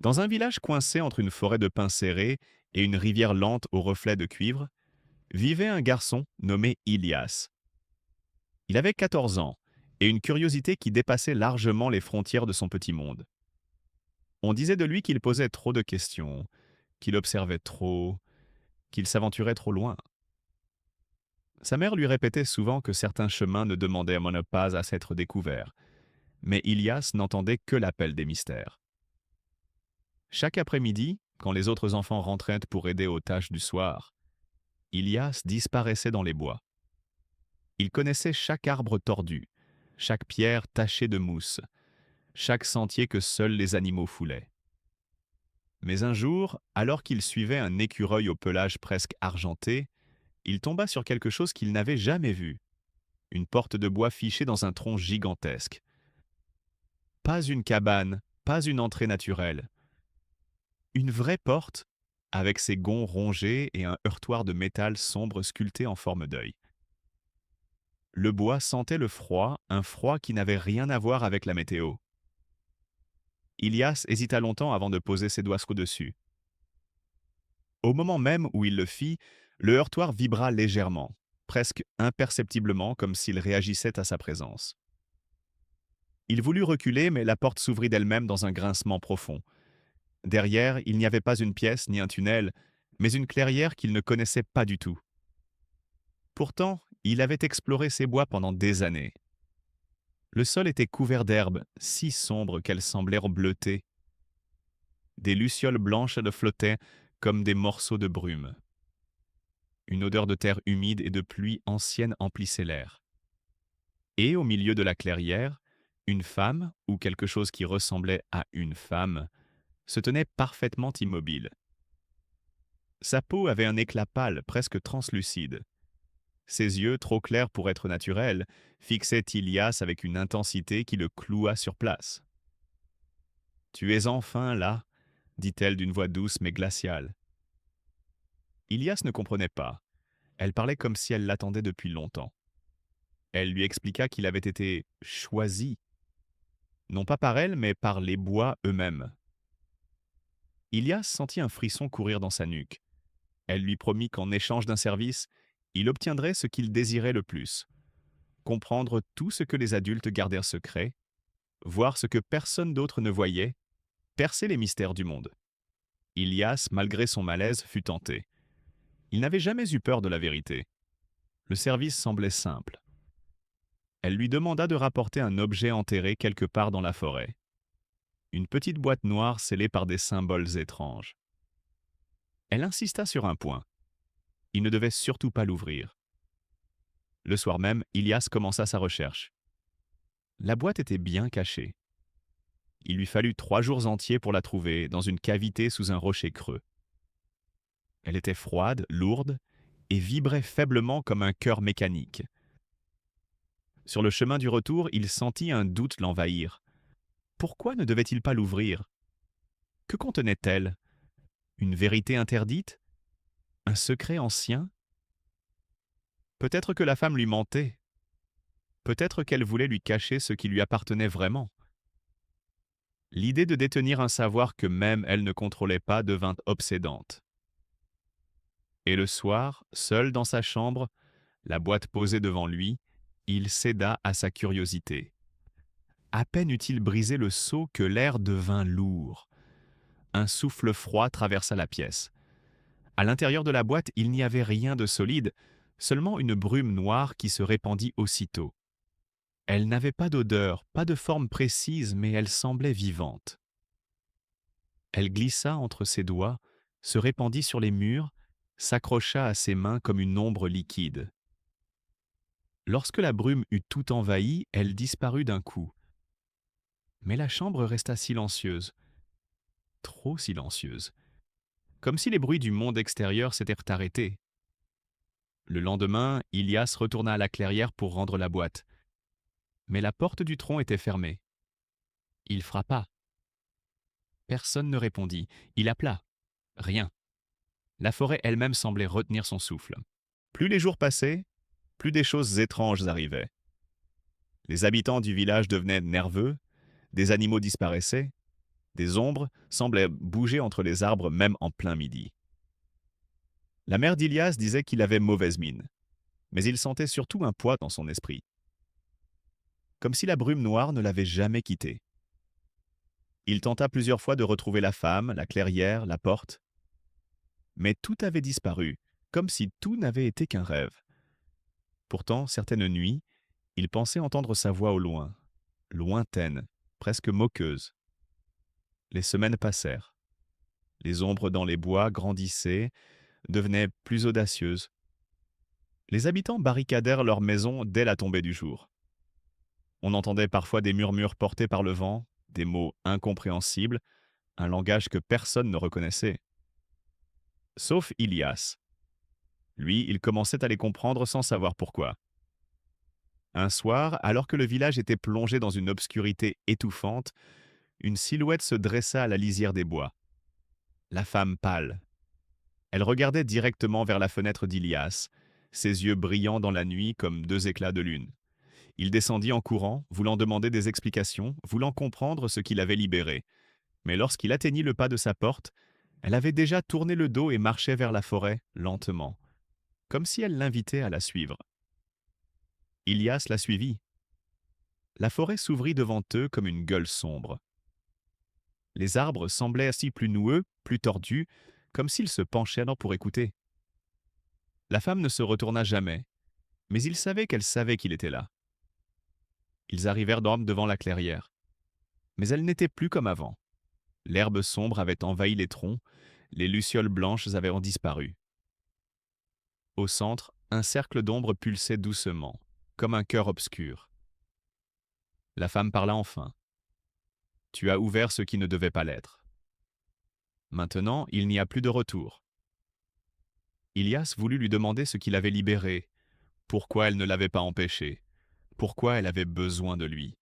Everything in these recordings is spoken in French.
Dans un village coincé entre une forêt de pins serrés et une rivière lente aux reflets de cuivre, vivait un garçon nommé Ilias. Il avait 14 ans et une curiosité qui dépassait largement les frontières de son petit monde. On disait de lui qu'il posait trop de questions, qu'il observait trop, qu'il s'aventurait trop loin. Sa mère lui répétait souvent que certains chemins ne demandaient pas à s'être découverts, mais Ilias n'entendait que l'appel des mystères. Chaque après-midi, quand les autres enfants rentraient pour aider aux tâches du soir, Ilias disparaissait dans les bois. Il connaissait chaque arbre tordu, chaque pierre tachée de mousse, chaque sentier que seuls les animaux foulaient. Mais un jour, alors qu'il suivait un écureuil au pelage presque argenté, il tomba sur quelque chose qu'il n'avait jamais vu. Une porte de bois fichée dans un tronc gigantesque. Pas une cabane, pas une entrée naturelle. Une vraie porte, avec ses gonds rongés et un heurtoir de métal sombre sculpté en forme d'œil. Le bois sentait le froid, un froid qui n'avait rien à voir avec la météo. Ilias hésita longtemps avant de poser ses doigts au-dessus. Au moment même où il le fit, le heurtoir vibra légèrement, presque imperceptiblement comme s'il réagissait à sa présence. Il voulut reculer, mais la porte s'ouvrit d'elle-même dans un grincement profond. Derrière, il n'y avait pas une pièce ni un tunnel, mais une clairière qu'il ne connaissait pas du tout. Pourtant, il avait exploré ces bois pendant des années. Le sol était couvert d'herbes, si sombres qu'elles semblèrent bleutées. Des lucioles blanches le flottaient comme des morceaux de brume. Une odeur de terre humide et de pluie ancienne emplissait l'air. Et au milieu de la clairière, une femme, ou quelque chose qui ressemblait à une femme, se tenait parfaitement immobile. Sa peau avait un éclat pâle, presque translucide. Ses yeux, trop clairs pour être naturels, fixaient Ilias avec une intensité qui le cloua sur place. « Tu es enfin là » dit-elle d'une voix douce mais glaciale. Ilias ne comprenait pas. Elle parlait comme si elle l'attendait depuis longtemps. Elle lui expliqua qu'il avait été choisi, non pas par elle, mais par les bois eux-mêmes. Ilias sentit un frisson courir dans sa nuque. Elle lui promit qu'en échange d'un service, il obtiendrait ce qu'il désirait le plus: comprendre tout ce que les adultes gardèrent secret, voir ce que personne d'autre ne voyait, percer les mystères du monde. Ilias, malgré son malaise, fut tenté. Il n'avait jamais eu peur de la vérité. Le service semblait simple. Elle lui demanda de rapporter un objet enterré quelque part dans la forêt. Une petite boîte noire scellée par des symboles étranges. Elle insista sur un point. Il ne devait surtout pas l'ouvrir. Le soir même, Ilias commença sa recherche. La boîte était bien cachée. Il lui fallut 3 jours entiers pour la trouver, dans une cavité sous un rocher creux. Elle était froide, lourde, et vibrait faiblement comme un cœur mécanique. Sur le chemin du retour, il sentit un doute l'envahir. Pourquoi ne devait-il pas l'ouvrir? Que contenait-elle? Une vérité interdite? Un secret ancien? Peut-être que la femme lui mentait. Peut-être qu'elle voulait lui cacher ce qui lui appartenait vraiment. L'idée de détenir un savoir que même elle ne contrôlait pas devint obsédante. Et le soir, seul dans sa chambre, la boîte posée devant lui, il céda à sa curiosité. À peine eut-il brisé le sceau que l'air devint lourd. Un souffle froid traversa la pièce. À l'intérieur de la boîte, il n'y avait rien de solide, seulement une brume noire qui se répandit aussitôt. Elle n'avait pas d'odeur, pas de forme précise, mais elle semblait vivante. Elle glissa entre ses doigts, se répandit sur les murs, s'accrocha à ses mains comme une ombre liquide. Lorsque la brume eut tout envahi, elle disparut d'un coup. Mais la chambre resta silencieuse, trop silencieuse, comme si les bruits du monde extérieur s'étaient arrêtés. Le lendemain, Ilias retourna à la clairière pour rendre la boîte. Mais la porte du tronc était fermée. Il frappa. Personne ne répondit. Il appela. Rien. La forêt elle-même semblait retenir son souffle. Plus les jours passaient, plus des choses étranges arrivaient. Les habitants du village devenaient nerveux, des animaux disparaissaient, Des ombres semblaient bouger entre les arbres même en plein midi. La mère d'Ilias disait qu'il avait mauvaise mine, mais il sentait surtout un poids dans son esprit, comme si la brume noire ne l'avait jamais quitté. Il tenta plusieurs fois de retrouver la femme, la clairière, la porte, mais tout avait disparu, comme si tout n'avait été qu'un rêve. Pourtant, certaines nuits, il pensait entendre sa voix au loin, lointaine, presque moqueuse. Les semaines passèrent. Les ombres dans les bois grandissaient, devenaient plus audacieuses. Les habitants barricadèrent leurs maisons dès la tombée du jour. On entendait parfois des murmures portés par le vent, des mots incompréhensibles, un langage que personne ne reconnaissait. Sauf Ilias. Lui, il commençait à les comprendre sans savoir pourquoi. Un soir, alors que le village était plongé dans une obscurité étouffante, une silhouette se dressa à la lisière des bois. La femme pâle. Elle regardait directement vers la fenêtre d'Ilias, ses yeux brillant dans la nuit comme deux éclats de lune. Il descendit en courant, voulant demander des explications, voulant comprendre ce qui l'avait libéré. Mais lorsqu'il atteignit le pas de sa porte, elle avait déjà tourné le dos et marchait vers la forêt, lentement, comme si elle l'invitait à la suivre. Ilias la suivit. La forêt s'ouvrit devant eux comme une gueule sombre. Les arbres semblaient ainsi plus noueux, plus tordus, comme s'ils se penchaient pour écouter. La femme ne se retourna jamais, mais il savait qu'elle savait qu'il était là. Ils arrivèrent devant la clairière. Mais elle n'était plus comme avant. L'herbe sombre avait envahi les troncs, les lucioles blanches avaient disparu. Au centre, un cercle d'ombre pulsait doucement, comme un cœur obscur. La femme parla enfin. Tu as ouvert ce qui ne devait pas l'être. Maintenant, il n'y a plus de retour. Ilias voulut lui demander ce qui l'avait libérée, pourquoi elle ne l'avait pas empêché, pourquoi elle avait besoin de lui.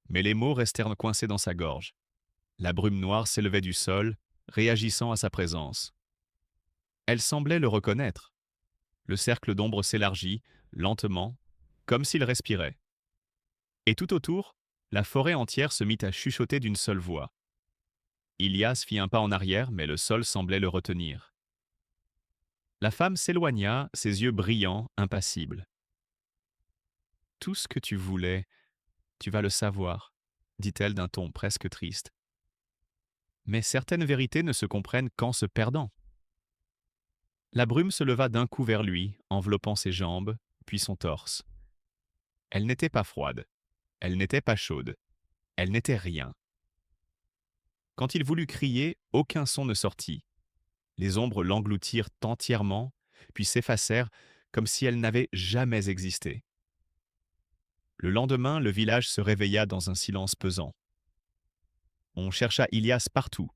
Mais les mots restèrent coincés dans sa gorge. La brume noire s'élevait du sol, réagissant à sa présence. Elle semblait le reconnaître. Le cercle d'ombre s'élargit, lentement, comme s'il respirait. Et tout autour, la forêt entière se mit à chuchoter d'une seule voix. Ilias fit un pas en arrière, mais le sol semblait le retenir. La femme s'éloigna, ses yeux brillants, impassibles. Tout ce que tu voulais, tu vas le savoir, dit-elle d'un ton presque triste. Mais certaines vérités ne se comprennent qu'en se perdant. La brume se leva d'un coup vers lui, enveloppant ses jambes, puis son torse. Elle n'était pas froide, elle n'était pas chaude, elle n'était rien. Quand il voulut crier, aucun son ne sortit. Les ombres l'engloutirent entièrement, puis s'effacèrent comme si elles n'avaient jamais existé. Le lendemain, le village se réveilla dans un silence pesant. On chercha Ilias partout.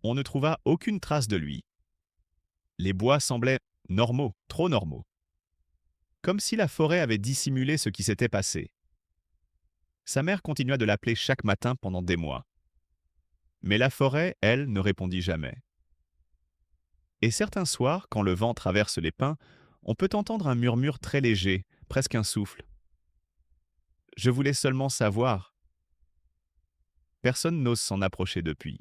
On ne trouva aucune trace de lui. Les bois semblaient normaux, trop normaux. Comme si la forêt avait dissimulé ce qui s'était passé. Sa mère continua de l'appeler chaque matin pendant des mois. Mais la forêt, elle, ne répondit jamais. Et certains soirs, quand le vent traverse les pins, on peut entendre un murmure très léger, presque un souffle. Je voulais seulement savoir. Personne n'ose s'en approcher depuis.